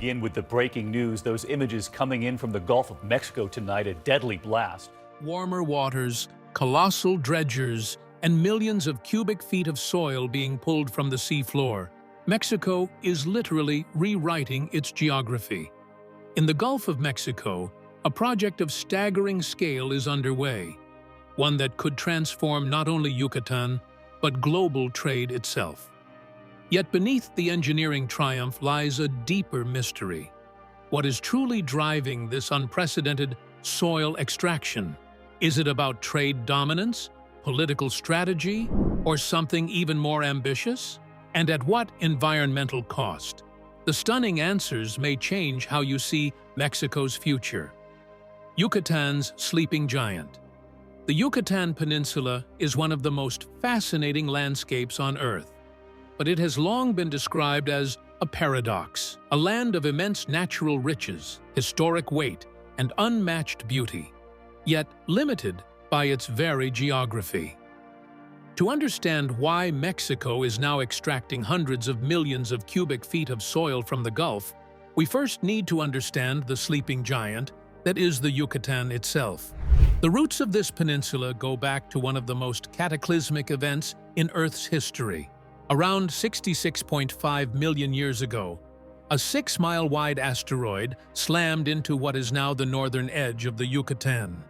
begin with the breaking news. Those images coming in from the Gulf of Mexico tonight, a deadly blast. Warmer waters, colossal dredgers, and millions of cubic feet of soil being pulled from the seafloor. Mexico is literally rewriting its geography. In the Gulf of Mexico, a project of staggering scale is underway, one that could transform not only Yucatán, but global trade itself. Yet beneath the engineering triumph lies a deeper mystery. What is truly driving this unprecedented soil extraction? Is it about trade dominance, political strategy, or something even more ambitious? And at what environmental cost? The stunning answers may change how you see Mexico's future. Yucatan's sleeping giant. The Yucatan Peninsula is one of the most fascinating landscapes on Earth, but it has long been described as a paradox, a land of immense natural riches, historic weight, and unmatched beauty, yet limited by its very geography. To understand why Mexico is now extracting hundreds of millions of cubic feet of soil from the Gulf, we first need to understand the sleeping giant that is the Yucatan itself. The roots of this peninsula go back to one of the most cataclysmic events in Earth's history. Around 66.5 million years ago, a 6-mile-wide asteroid slammed into what is now the northern edge of the Yucatan.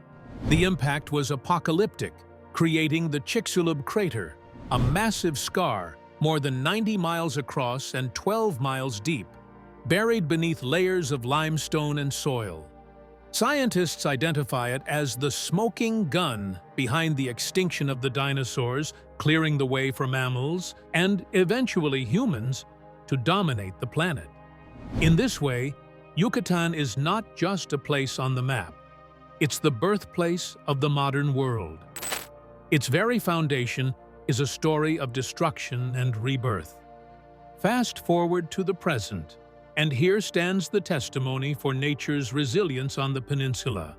The impact was apocalyptic, creating the Chicxulub crater, a massive scar more than 90 miles across and 12 miles deep, buried beneath layers of limestone and soil. Scientists identify it as the smoking gun behind the extinction of the dinosaurs, clearing the way for mammals, and eventually humans, to dominate the planet. In this way, Yucatan is not just a place on the map. It's the birthplace of the modern world. Its very foundation is a story of destruction and rebirth. Fast forward to the present, and here stands the testimony for nature's resilience on the peninsula.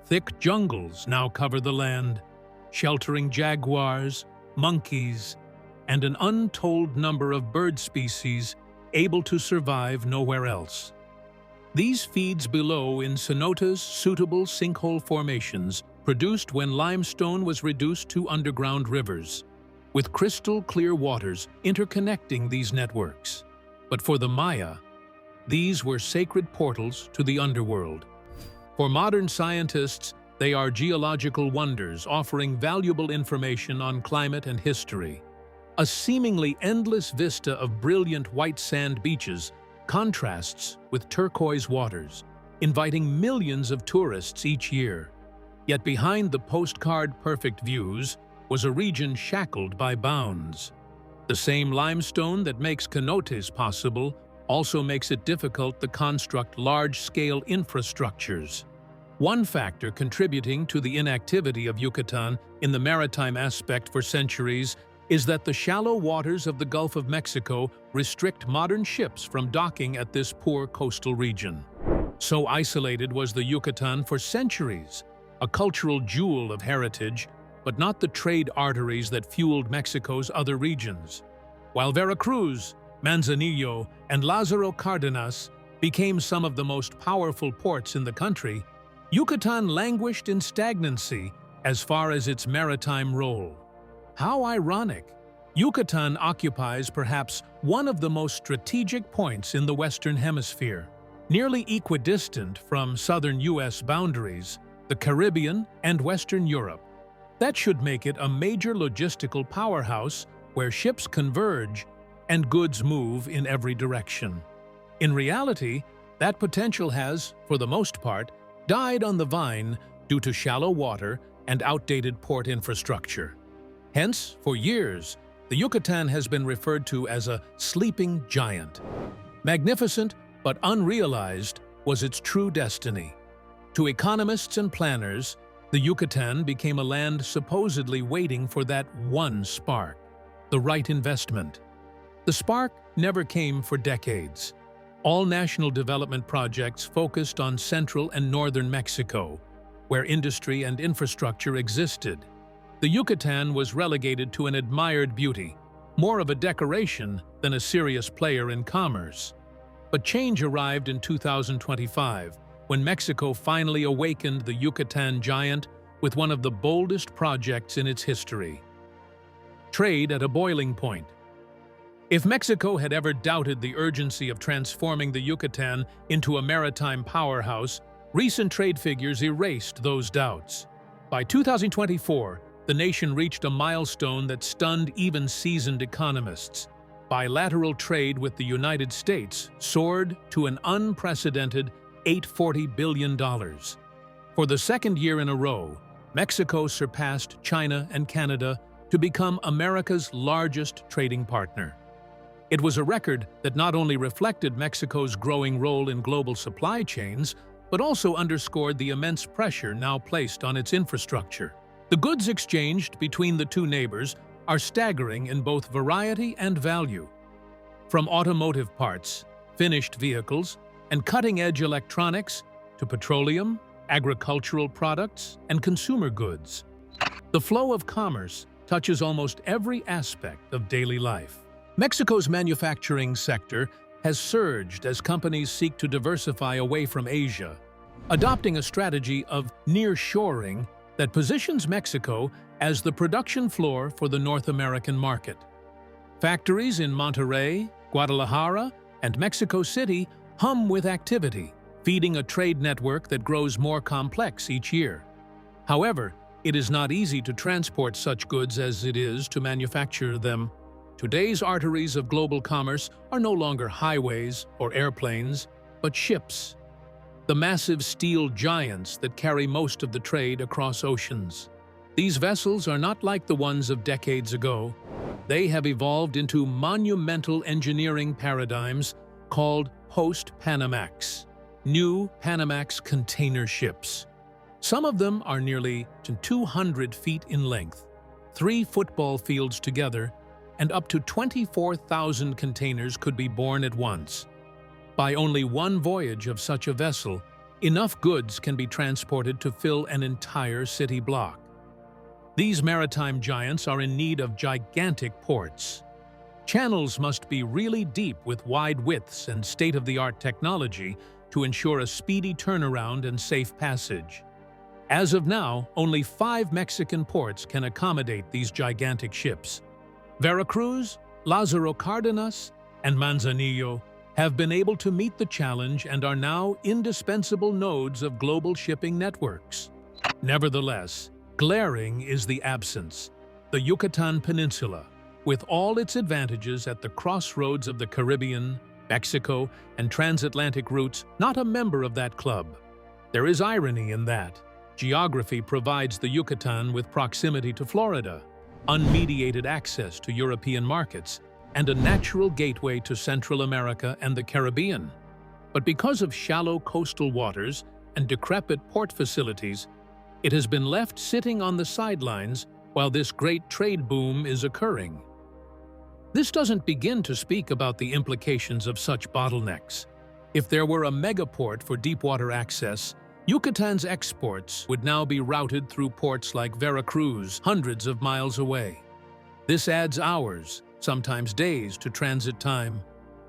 Thick jungles now cover the land, sheltering jaguars, monkeys, and an untold number of bird species able to survive nowhere else. These feeds below in cenotes, suitable sinkhole formations produced when limestone was reduced to underground rivers, with crystal-clear waters interconnecting these networks. But for the Maya, these were sacred portals to the underworld. For modern scientists, they are geological wonders offering valuable information on climate and history. A seemingly endless vista of brilliant white sand beaches contrasts with turquoise waters, inviting millions of tourists each year. Yet behind the postcard-perfect views was a region shackled by bounds. The same limestone that makes cenotes possible also makes it difficult to construct large-scale infrastructures. One factor contributing to the inactivity of Yucatan in the maritime aspect for centuries is that the shallow waters of the Gulf of Mexico restrict modern ships from docking at this poor coastal region. So isolated was the Yucatan for centuries, a cultural jewel of heritage, but not the trade arteries that fueled Mexico's other regions. While Veracruz, Manzanillo, and Lázaro Cárdenas became some of the most powerful ports in the country, Yucatan languished in stagnancy as far as its maritime role. How ironic! Yucatan occupies perhaps one of the most strategic points in the Western Hemisphere, nearly equidistant from southern U.S. boundaries, the Caribbean and Western Europe. That should make it a major logistical powerhouse where ships converge and goods move in every direction. In reality, that potential has, for the most part, died on the vine due to shallow water and outdated port infrastructure. Hence, for years, the Yucatan has been referred to as a sleeping giant. Magnificent but unrealized was its true destiny. To economists and planners, the Yucatan became a land supposedly waiting for that one spark, the right investment. The spark never came for decades. All national development projects focused on central and northern Mexico, where industry and infrastructure existed. The Yucatan was relegated to an admired beauty, more of a decoration than a serious player in commerce. But change arrived in 2025, when Mexico finally awakened the Yucatán giant with one of the boldest projects in its history. Trade at a boiling point. If Mexico had ever doubted the urgency of transforming the Yucatán into a maritime powerhouse, recent trade figures erased those doubts. By 2024, the nation reached a milestone that stunned even seasoned economists. Bilateral trade with the United States soared to an unprecedented $840 billion. For the second year in a row, Mexico surpassed China and Canada to become America's largest trading partner. It was a record that not only reflected Mexico's growing role in global supply chains, but also underscored the immense pressure now placed on its infrastructure. The goods exchanged between the two neighbors are staggering in both variety and value. From automotive parts, finished vehicles, and cutting-edge electronics to petroleum, agricultural products, and consumer goods. The flow of commerce touches almost every aspect of daily life. Mexico's manufacturing sector has surged as companies seek to diversify away from Asia, adopting a strategy of nearshoring that positions Mexico as the production floor for the North American market. Factories in Monterrey, Guadalajara, and Mexico City hum with activity, feeding a trade network that grows more complex each year. However, it is not easy to transport such goods as it is to manufacture them. Today's arteries of global commerce are no longer highways or airplanes, but ships, the massive steel giants that carry most of the trade across oceans. These vessels are not like the ones of decades ago. They have evolved into monumental engineering paradigms called post-Panamax, new Panamax container ships. Some of them are nearly 200 feet in length, 3 football fields together, and up to 24,000 containers could be borne at once. By only one voyage of such a vessel, enough goods can be transported to fill an entire city block. These maritime giants are in need of gigantic ports. Channels must be really deep with wide widths and state-of-the-art technology to ensure a speedy turnaround and safe passage. As of now, only 5 Mexican ports can accommodate these gigantic ships. Veracruz, Lázaro Cárdenas, and Manzanillo have been able to meet the challenge and are now indispensable nodes of global shipping networks. Nevertheless, glaring is the absence. The Yucatán Peninsula, with all its advantages at the crossroads of the Caribbean, Mexico, and transatlantic routes, not a member of that club. There is irony in that. Geography provides the Yucatán with proximity to Florida, unmediated access to European markets, and a natural gateway to Central America and the Caribbean. But because of shallow coastal waters and decrepit port facilities, it has been left sitting on the sidelines while this great trade boom is occurring. This doesn't begin to speak about the implications of such bottlenecks. If there were a megaport for deepwater access, Yucatan's exports would now be routed through ports like Veracruz, hundreds of miles away. This adds hours, sometimes days, to transit time,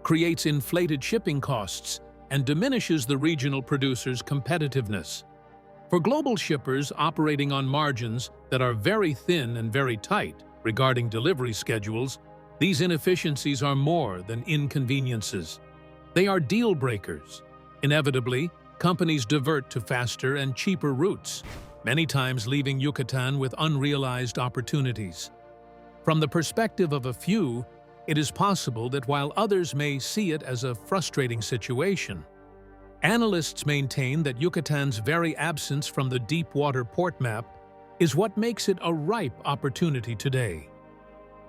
creates inflated shipping costs, and diminishes the regional producers' competitiveness. For global shippers operating on margins that are very thin and very tight regarding delivery schedules, these inefficiencies are more than inconveniences. They are deal breakers. Inevitably, companies divert to faster and cheaper routes, many times leaving Yucatán with unrealized opportunities. From the perspective of a few, it is possible that while others may see it as a frustrating situation, analysts maintain that Yucatan's very absence from the deep-water port map is what makes it a ripe opportunity today.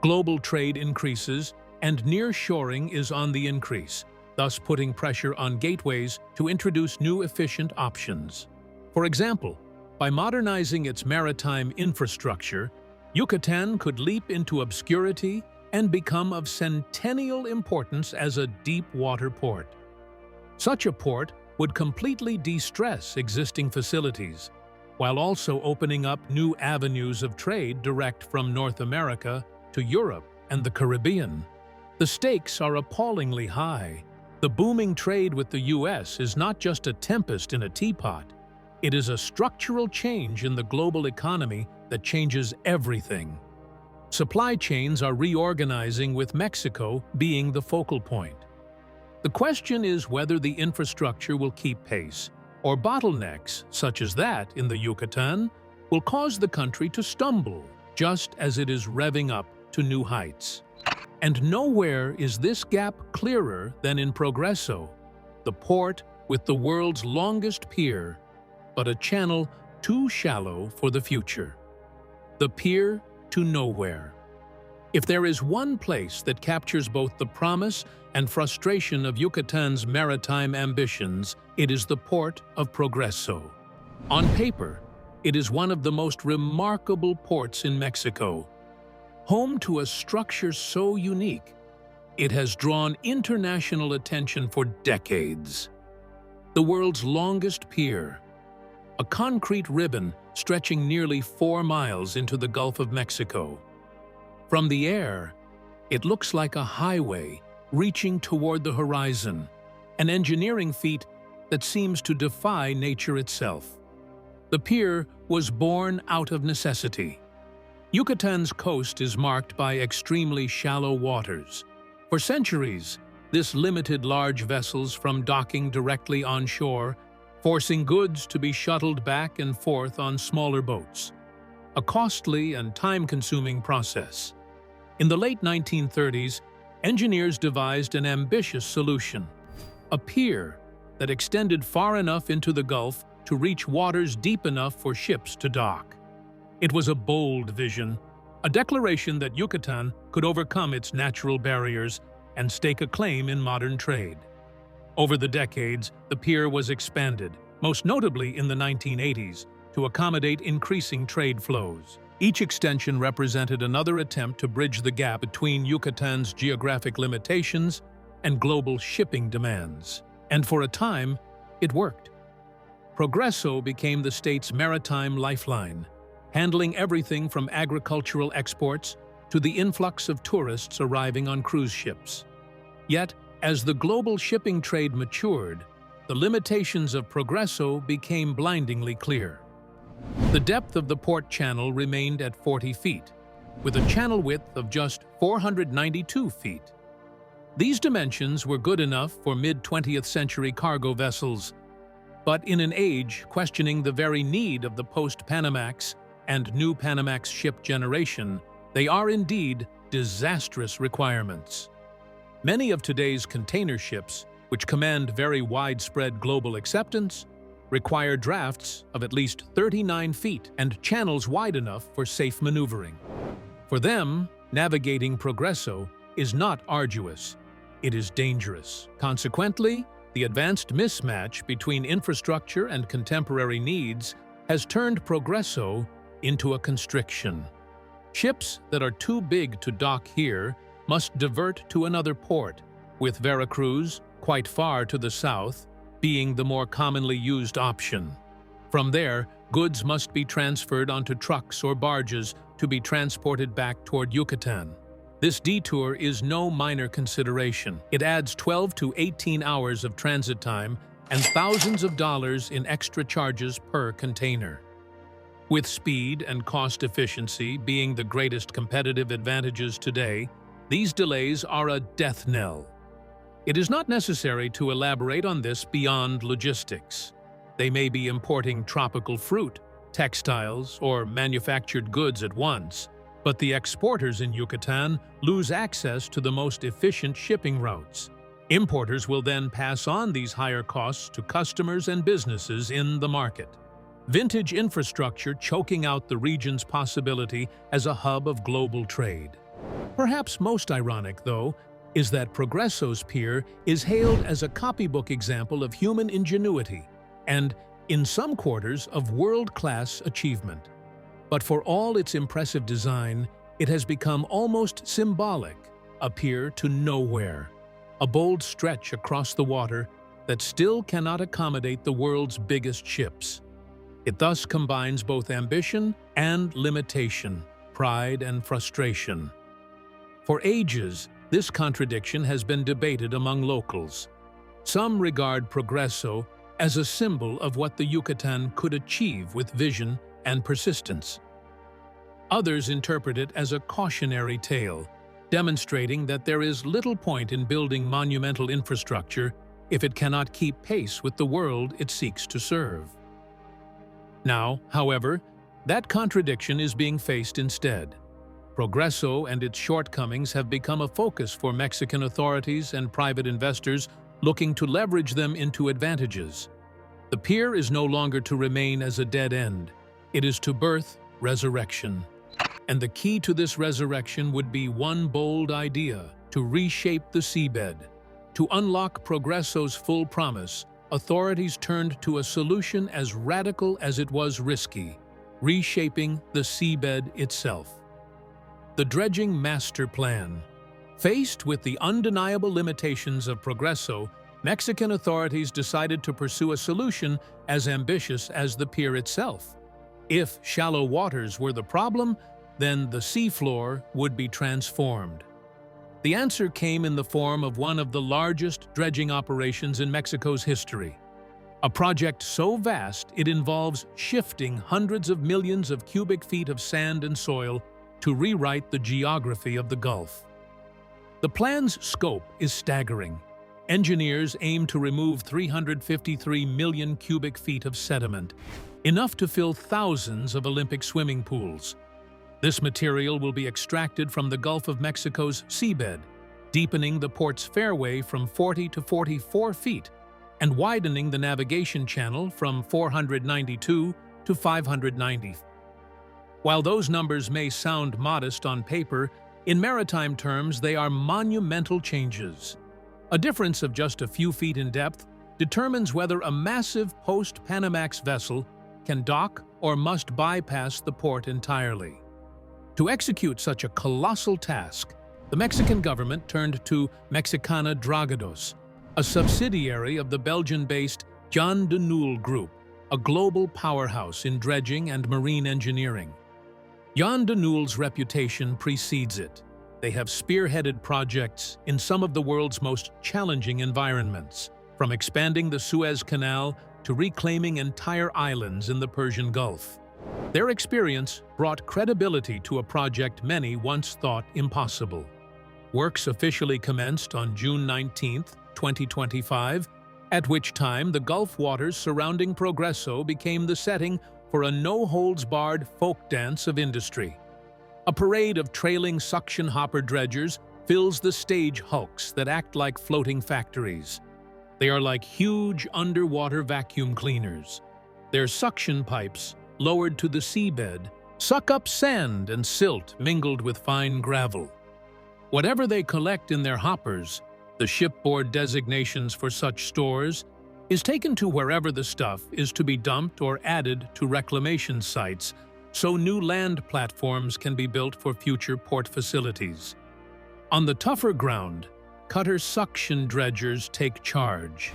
Global trade increases, and nearshoring is on the increase, thus putting pressure on gateways to introduce new efficient options. For example, by modernizing its maritime infrastructure, Yucatán could leap into obscurity and become of centennial importance as a deep-water port. Such a port would completely de-stress existing facilities, while also opening up new avenues of trade direct from North America to Europe and the Caribbean. The stakes are appallingly high. The booming trade with the U.S. is not just a tempest in a teapot. It is a structural change in the global economy that changes everything. Supply chains are reorganizing, with Mexico being the focal point. The question is whether the infrastructure will keep pace, or bottlenecks, such as that in the Yucatán, will cause the country to stumble, just as it is revving up to new heights. And nowhere is this gap clearer than in Progreso, the port with the world's longest pier, but a channel too shallow for the future. The pier to nowhere. If there is one place that captures both the promise and frustration of Yucatan's maritime ambitions, it is the port of Progreso. On paper, it is one of the most remarkable ports in Mexico. Home to a structure so unique, it has drawn international attention for decades. The world's longest pier, a concrete ribbon stretching nearly 4 miles into the Gulf of Mexico. From the air, it looks like a highway reaching toward the horizon, an engineering feat that seems to defy nature itself. The pier was born out of necessity. Yucatan's coast is marked by extremely shallow waters. For centuries, this limited large vessels from docking directly on shore, forcing goods to be shuttled back and forth on smaller boats. A costly and time-consuming process. In the late 1930s, engineers devised an ambitious solution, a pier that extended far enough into the Gulf to reach waters deep enough for ships to dock. It was a bold vision, a declaration that Yucatán could overcome its natural barriers and stake a claim in modern trade. Over the decades, the pier was expanded, most notably in the 1980s, to accommodate increasing trade flows. Each extension represented another attempt to bridge the gap between Yucatan's geographic limitations and global shipping demands. And for a time, it worked. Progreso became the state's maritime lifeline, handling everything from agricultural exports to the influx of tourists arriving on cruise ships. Yet, as the global shipping trade matured, the limitations of Progreso became blindingly clear. The depth of the port channel remained at 40 feet, with a channel width of just 492 feet. These dimensions were good enough for mid-20th century cargo vessels, but in an age questioning the very need of the post-Panamax and new Panamax ship generation, they are indeed disastrous requirements. Many of today's container ships, which command very widespread global acceptance, require drafts of at least 39 feet and channels wide enough for safe maneuvering. For them, navigating Progreso is not arduous, it is dangerous. Consequently, the advanced mismatch between infrastructure and contemporary needs has turned Progreso into a constriction. Ships that are too big to dock here must divert to another port, with Veracruz, quite far to the south, being the more commonly used option. From there, goods must be transferred onto trucks or barges to be transported back toward Yucatán. This detour is no minor consideration. It adds 12 to 18 hours of transit time and thousands of dollars in extra charges per container. With speed and cost efficiency being the greatest competitive advantages today, these delays are a death knell. It is not necessary to elaborate on this beyond logistics. They may be importing tropical fruit, textiles, or manufactured goods at once, but the exporters in Yucatán lose access to the most efficient shipping routes. Importers will then pass on these higher costs to customers and businesses in the market. Vintage infrastructure choking out the region's possibility as a hub of global trade. Perhaps most ironic, though, is that Progreso's pier is hailed as a copybook example of human ingenuity and, in some quarters, of world-class achievement. But for all its impressive design, it has become almost symbolic, a pier to nowhere, a bold stretch across the water that still cannot accommodate the world's biggest ships. It thus combines both ambition and limitation, pride and frustration. For ages, this contradiction has been debated among locals. Some regard Progreso as a symbol of what the Yucatan could achieve with vision and persistence. Others interpret it as a cautionary tale, demonstrating that there is little point in building monumental infrastructure if it cannot keep pace with the world it seeks to serve. Now, however, that contradiction is being faced instead. Progreso and its shortcomings have become a focus for Mexican authorities and private investors looking to leverage them into advantages. The pier is no longer to remain as a dead end. It is to birth resurrection. And the key to this resurrection would be one bold idea: to reshape the seabed. To unlock Progreso's full promise, authorities turned to a solution as radical as it was risky: reshaping the seabed itself. The Dredging Master Plan. Faced with the undeniable limitations of Progreso, Mexican authorities decided to pursue a solution as ambitious as the pier itself. If shallow waters were the problem, then the seafloor would be transformed. The answer came in the form of one of the largest dredging operations in Mexico's history. A project so vast it involves shifting hundreds of millions of cubic feet of sand and soil to rewrite the geography of the Gulf. The plan's scope is staggering. Engineers aim to remove 353 million cubic feet of sediment, enough to fill thousands of Olympic swimming pools. This material will be extracted from the Gulf of Mexico's seabed, deepening the port's fairway from 40 to 44 feet and widening the navigation channel from 492 to 590. While those numbers may sound modest on paper, in maritime terms they are monumental changes. A difference of just a few feet in depth determines whether a massive post-Panamax vessel can dock or must bypass the port entirely. To execute such a colossal task, the Mexican government turned to Mexicana Dragados, a subsidiary of the Belgian-based Jan de Nul Group, a global powerhouse in dredging and marine engineering. Jan de Nul's reputation precedes it. They have spearheaded projects in some of the world's most challenging environments, from expanding the Suez Canal to reclaiming entire islands in the Persian Gulf. Their experience brought credibility to a project many once thought impossible. Works officially commenced on June 19, 2025, at which time the Gulf waters surrounding Progreso became the setting for a no-holds-barred folk dance of industry. A parade of trailing suction hopper dredgers fills the stage hulks that act like floating factories. They are like huge underwater vacuum cleaners. Their suction pipes, lowered to the seabed, suck up sand and silt mingled with fine gravel. Whatever they collect in their hoppers, the shipboard designations for such stores, is taken to wherever the stuff is to be dumped or added to reclamation sites, so new land platforms can be built for future port facilities. On the tougher ground, cutter suction dredgers take charge.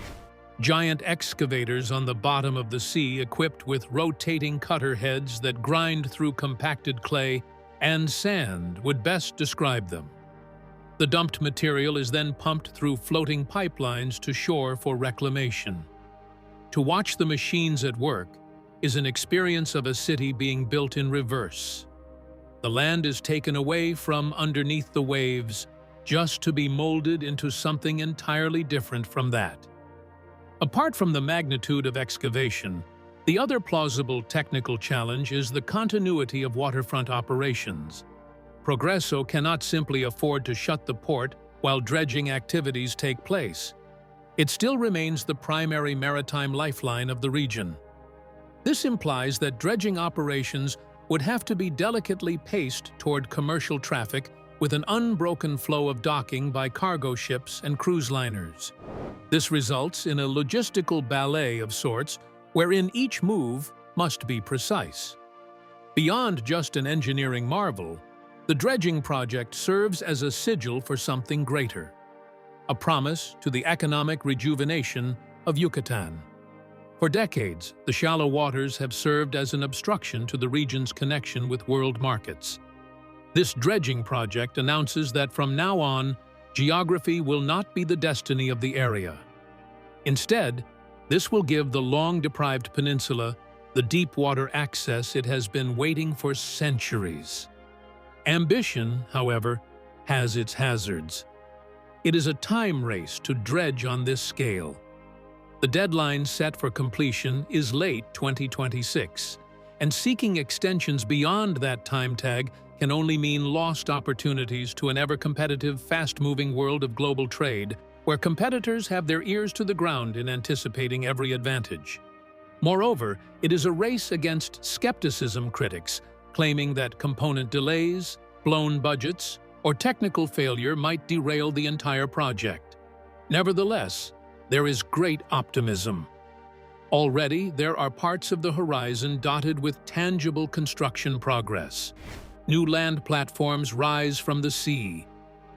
Giant excavators on the bottom of the sea equipped with rotating cutter heads that grind through compacted clay and sand would best describe them. The dumped material is then pumped through floating pipelines to shore for reclamation. To watch the machines at work is an experience of a city being built in reverse. The land is taken away from underneath the waves just to be molded into something entirely different from that. Apart from the magnitude of excavation, the other plausible technical challenge is the continuity of waterfront operations. Progreso cannot simply afford to shut the port while dredging activities take place. It still remains the primary maritime lifeline of the region. This implies that dredging operations would have to be delicately paced toward commercial traffic with an unbroken flow of docking by cargo ships and cruise liners. This results in a logistical ballet of sorts wherein each move must be precise. Beyond just an engineering marvel, the dredging project serves as a sigil for something greater, a promise to the economic rejuvenation of Yucatán. For decades, the shallow waters have served as an obstruction to the region's connection with world markets. This dredging project announces that from now on, geography will not be the destiny of the area. Instead, this will give the long-deprived peninsula the deep-water access it has been waiting for centuries. Ambition, however, has its hazards. It is a time race to dredge on this scale. The deadline set for completion is late 2026, and seeking extensions beyond that time tag can only mean lost opportunities to an ever-competitive, fast-moving world of global trade, where competitors have their ears to the ground in anticipating every advantage. Moreover, it is a race against skepticism critics, claiming that component delays, blown budgets, or technical failure might derail the entire project. Nevertheless, there is great optimism. Already, there are parts of the horizon dotted with tangible construction progress. New land platforms rise from the sea.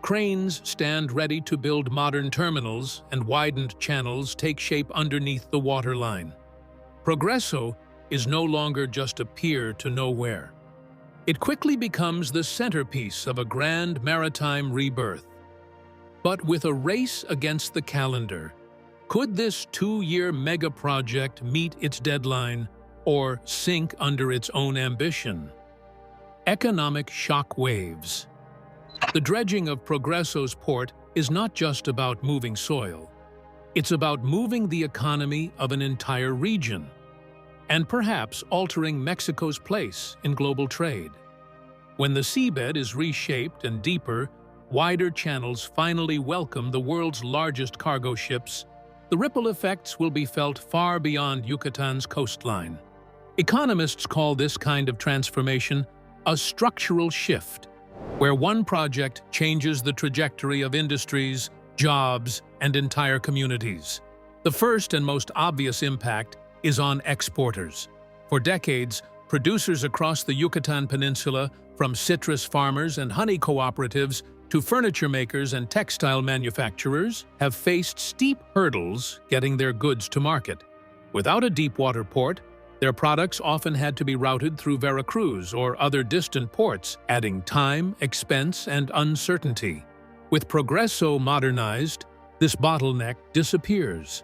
Cranes stand ready to build modern terminals, and widened channels take shape underneath the waterline. Progresso is no longer just a pier to nowhere. It quickly becomes the centerpiece of a grand maritime rebirth. But with a race against the calendar, could this 2-year mega-project meet its deadline or sink under its own ambition? Economic shockwaves. The dredging of Progresso's port is not just about moving soil. It's about moving the economy of an entire region, and perhaps altering Mexico's place in global trade. When the seabed is reshaped and deeper, wider channels finally welcome the world's largest cargo ships, the ripple effects will be felt far beyond Yucatan's coastline. Economists call this kind of transformation a structural shift, where one project changes the trajectory of industries, jobs, and entire communities. The first and most obvious impact is on exporters. For decades, producers across the Yucatan Peninsula, from citrus farmers and honey cooperatives to furniture makers and textile manufacturers, have faced steep hurdles getting their goods to market. Without a deep-water port, their products often had to be routed through Veracruz or other distant ports, adding time, expense, and uncertainty. With Progresso modernized, this bottleneck disappears.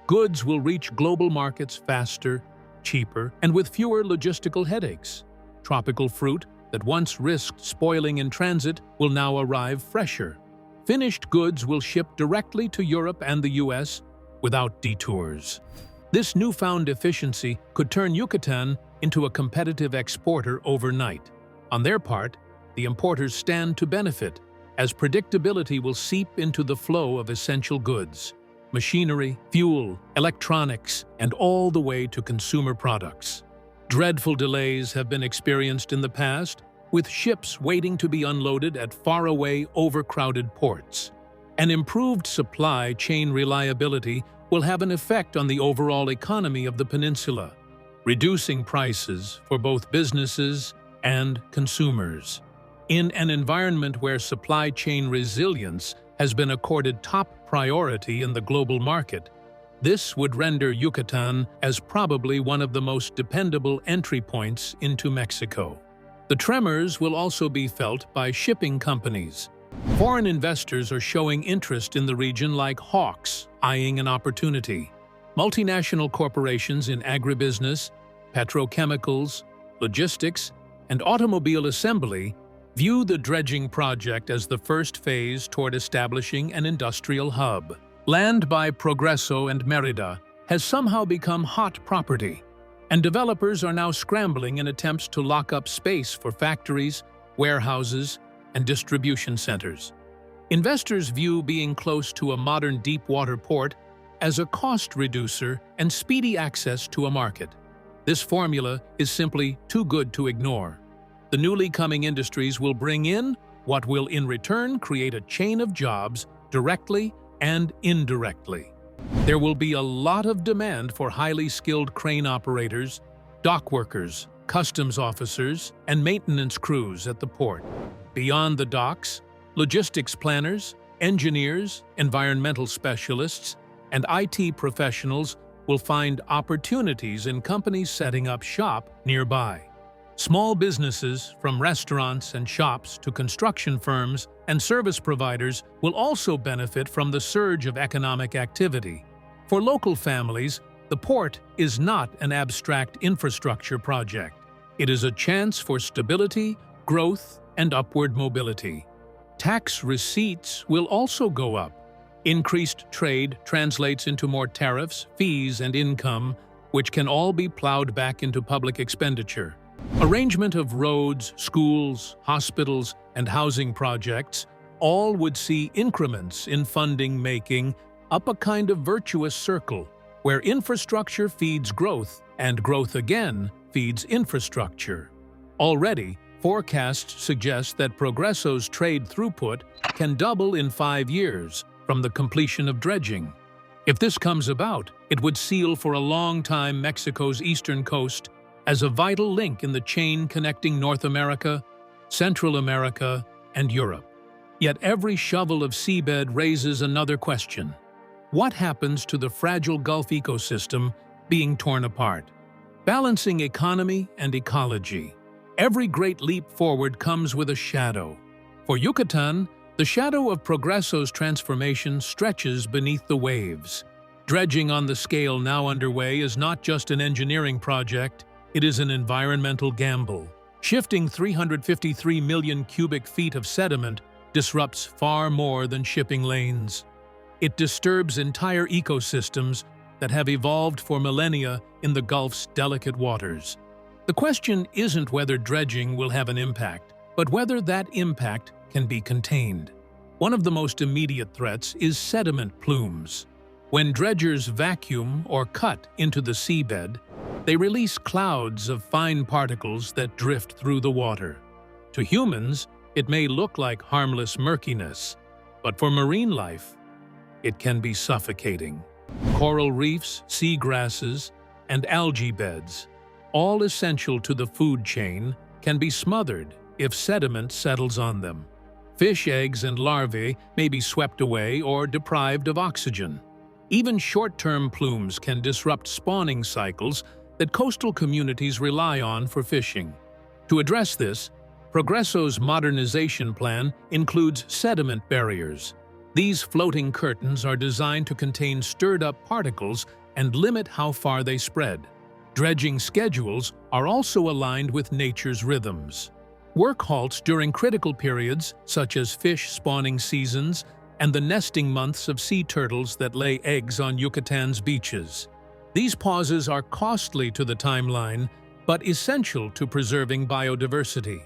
Goods will reach global markets faster, cheaper, and with fewer logistical headaches. Tropical fruit that once risked spoiling in transit will now arrive fresher. Finished goods will ship directly to Europe and the US without detours. This newfound efficiency could turn Yucatan into a competitive exporter overnight. On their part, the importers stand to benefit, as predictability will seep into the flow of essential goods: machinery, fuel, electronics, and all the way to consumer products. Dreadful delays have been experienced in the past, with ships waiting to be unloaded at faraway, overcrowded ports. An improved supply chain reliability will have an effect on the overall economy of the peninsula, reducing prices for both businesses and consumers. In an environment where supply chain resilience has been accorded top priority in the global market, this would render Yucatan as probably one of the most dependable entry points into Mexico. The tremors will also be felt by shipping companies. Foreign investors are showing interest in the region like hawks, eyeing an opportunity. Multinational corporations in agribusiness, petrochemicals, logistics, and automobile assembly view the dredging project as the first phase toward establishing an industrial hub. Land by Progresso and Merida has somehow become hot property, and developers are now scrambling in attempts to lock up space for factories, warehouses, and distribution centers. Investors view being close to a modern deep-water port as a cost reducer and speedy access to a market. This formula is simply too good to ignore. The newly coming industries will bring in what will in return create a chain of jobs directly and indirectly. There will be a lot of demand for highly skilled crane operators, dock workers, customs officers, and maintenance crews at the port. Beyond the docks, logistics planners, engineers, environmental specialists, and IT professionals will find opportunities in companies setting up shop nearby. Small businesses, from restaurants and shops to construction firms and service providers, will also benefit from the surge of economic activity. For local families, the port is not an abstract infrastructure project. It is a chance for stability, growth, and upward mobility. Tax receipts will also go up. Increased trade translates into more tariffs, fees, and income, which can all be plowed back into public expenditure. Arrangement of roads, schools, hospitals, and housing projects all would see increments in funding, making up a kind of virtuous circle where infrastructure feeds growth and growth again feeds infrastructure. Already, forecasts suggest that Progresso's trade throughput can double in 5 years from the completion of dredging. If this comes about, it would seal for a long time Mexico's eastern coast as a vital link in the chain connecting North America, Central America, and Europe. Yet every shovel of seabed raises another question. What happens to the fragile Gulf ecosystem being torn apart? Balancing economy and ecology. Every great leap forward comes with a shadow. For Yucatán, the shadow of Progresso's transformation stretches beneath the waves. Dredging on the scale now underway is not just an engineering project, it is an environmental gamble. Shifting 353 million cubic feet of sediment disrupts far more than shipping lanes. It disturbs entire ecosystems that have evolved for millennia in the Gulf's delicate waters. The question isn't whether dredging will have an impact, but whether that impact can be contained. One of the most immediate threats is sediment plumes. When dredgers vacuum or cut into the seabed, they release clouds of fine particles that drift through the water. To humans, it may look like harmless murkiness, but for marine life, it can be suffocating. Coral reefs, seagrasses, and algae beds, all essential to the food chain, can be smothered if sediment settles on them. Fish eggs and larvae may be swept away or deprived of oxygen. Even short-term plumes can disrupt spawning cycles that coastal communities rely on for fishing. To address this, Progresso's modernization plan includes sediment barriers. These floating curtains are designed to contain stirred-up particles and limit how far they spread. Dredging schedules are also aligned with nature's rhythms. Work halts during critical periods, such as fish spawning seasons and the nesting months of sea turtles that lay eggs on Yucatan's beaches. These pauses are costly to the timeline, but essential to preserving biodiversity.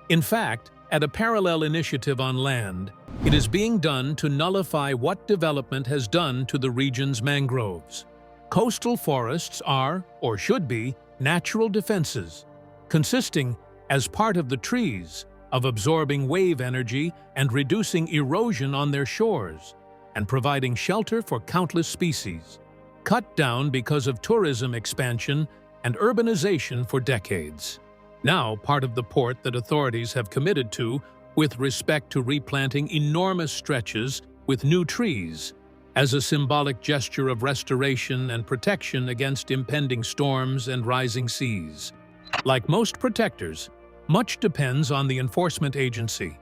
In fact, at a parallel initiative on land, it is being done to nullify what development has done to the region's mangroves. Coastal forests are, or should be, natural defenses, consisting, as part of the trees, of absorbing wave energy and reducing erosion on their shores, and providing shelter for countless species, cut down because of tourism expansion and urbanization for decades. Now part of the port that authorities have committed to with respect to replanting enormous stretches with new trees as a symbolic gesture of restoration and protection against impending storms and rising seas. Like most protectors, much depends on the enforcement agency.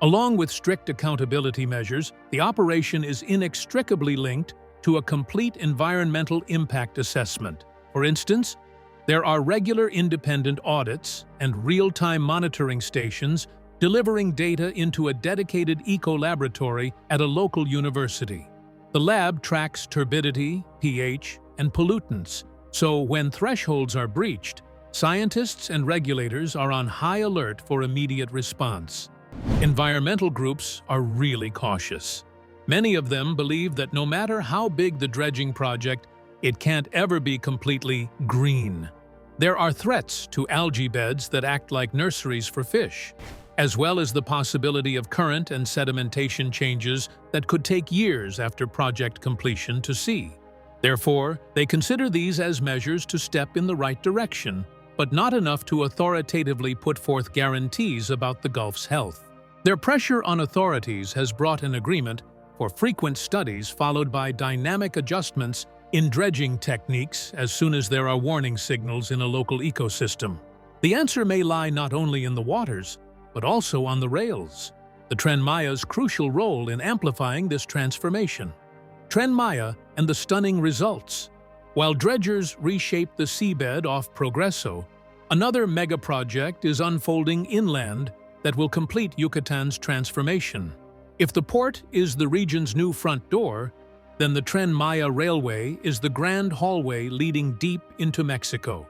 Along with strict accountability measures, the operation is inextricably linked to a complete environmental impact assessment. For instance, there are regular independent audits and real-time monitoring stations delivering data into a dedicated eco-laboratory at a local university. The lab tracks turbidity, pH, and pollutants, so when thresholds are breached, scientists and regulators are on high alert for immediate response. Environmental groups are really cautious. Many of them believe that no matter how big the dredging project, it can't ever be completely green. There are threats to algae beds that act like nurseries for fish, as well as the possibility of current and sedimentation changes that could take years after project completion to see. Therefore, they consider these as measures to step in the right direction, but not enough to authoritatively put forth guarantees about the Gulf's health. Their pressure on authorities has brought an agreement for frequent studies followed by dynamic adjustments in dredging techniques as soon as there are warning signals in a local ecosystem. The answer may lie not only in the waters, but also on the rails. The Tren Maya's crucial role in amplifying this transformation. Tren Maya and the stunning results. While dredgers reshape the seabed off Progreso, another mega-project is unfolding inland that will complete Yucatan's transformation. If the port is the region's new front door, then the Tren Maya Railway is the grand hallway leading deep into Mexico.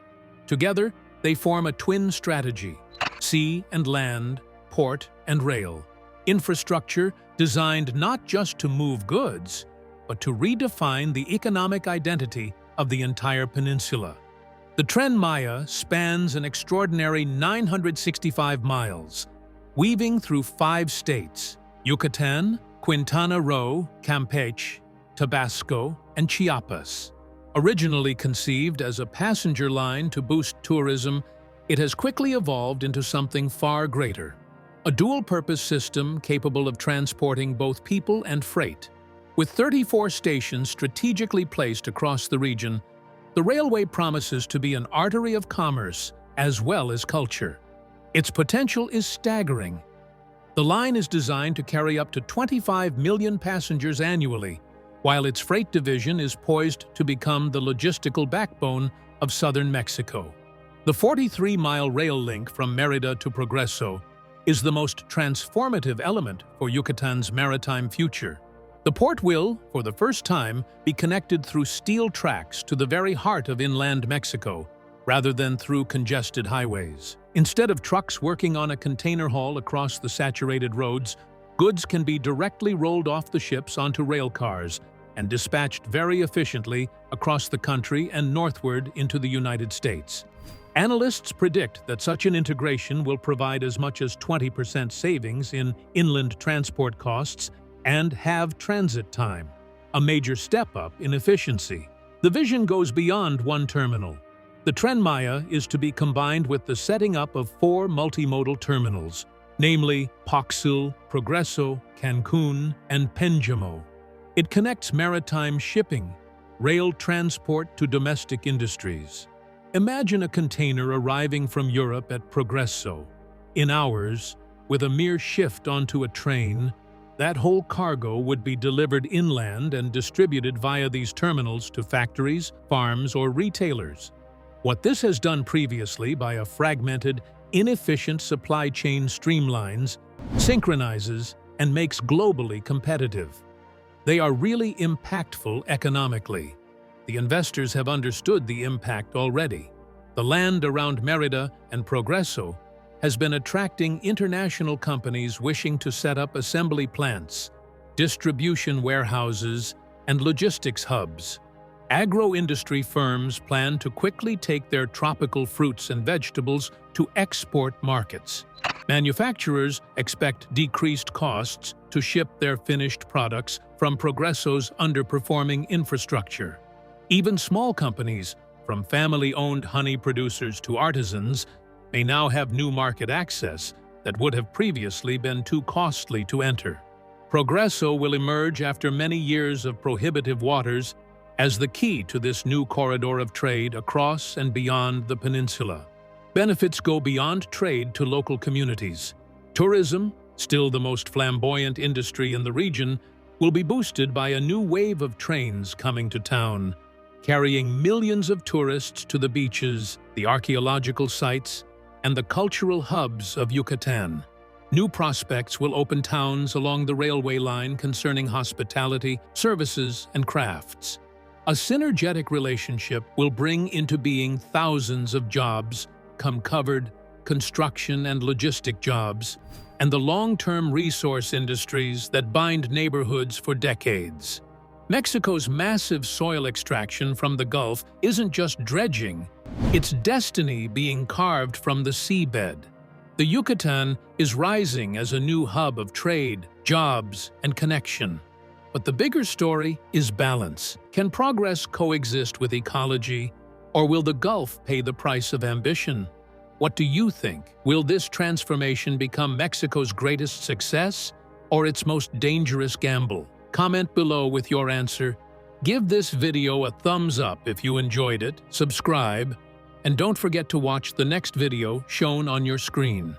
Together, they form a twin strategy: sea and land, port and rail. Infrastructure designed not just to move goods, but to redefine the economic identity of the entire peninsula. The Tren Maya spans an extraordinary 965 miles, weaving through 5 states: Yucatán, Quintana Roo, Campeche, Tabasco, and Chiapas. Originally conceived as a passenger line to boost tourism, it has quickly evolved into something far greater: a dual-purpose system capable of transporting both people and freight. With 34 stations strategically placed across the region, the railway promises to be an artery of commerce as well as culture. Its potential is staggering. The line is designed to carry up to 25 million passengers annually, while its freight division is poised to become the logistical backbone of southern Mexico. The 43-mile rail link from Mérida to Progreso is the most transformative element for Yucatan's maritime future. The port will, for the first time, be connected through steel tracks to the very heart of inland Mexico, rather than through congested highways. Instead of trucks working on a container haul across the saturated roads, goods can be directly rolled off the ships onto rail cars and dispatched very efficiently across the country and northward into the United States. Analysts predict that such an integration will provide as much as 20% savings in inland transport costs and halve transit time, a major step up in efficiency. The vision goes beyond one terminal. The Tren Maya is to be combined with the setting up of 4 multimodal terminals, namely Paxil, Progreso, Cancun, and Pénjamo. It connects maritime shipping, rail transport to domestic industries. Imagine a container arriving from Europe at Progreso. In hours, with a mere shift onto a train, that whole cargo would be delivered inland and distributed via these terminals to factories, farms, or retailers. What this has done previously by a fragmented, inefficient supply chain streamlines, synchronizes, and makes globally competitive. They are really impactful economically. The investors have understood the impact already. The land around Mérida and Progreso has been attracting international companies wishing to set up assembly plants, distribution warehouses, and logistics hubs. Agro-industry firms plan to quickly take their tropical fruits and vegetables to export markets. Manufacturers expect decreased costs to ship their finished products from Progreso's underperforming infrastructure. Even small companies, from family-owned honey producers to artisans, may now have new market access that would have previously been too costly to enter. Progreso will emerge after many years of prohibitive waters as the key to this new corridor of trade across and beyond the peninsula. Benefits go beyond trade to local communities. Tourism, still the most flamboyant industry in the region, will be boosted by a new wave of trains coming to town, carrying millions of tourists to the beaches, the archaeological sites, and the cultural hubs of Yucatán. New prospects will open towns along the railway line concerning hospitality, services, and crafts. A synergetic relationship will bring into being thousands of jobs, come covered, construction and logistic jobs, and the long-term resource industries that bind neighborhoods for decades. Mexico's massive soil extraction from the Gulf isn't just dredging, it's destiny being carved from the seabed. The Yucatán is rising as a new hub of trade, jobs, and connection. But the bigger story is balance. Can progress coexist with ecology, or will the Gulf pay the price of ambition? What do you think? Will this transformation become Mexico's greatest success, or its most dangerous gamble? Comment below with your answer. Give this video a thumbs up if you enjoyed it, subscribe, and don't forget to watch the next video shown on your screen.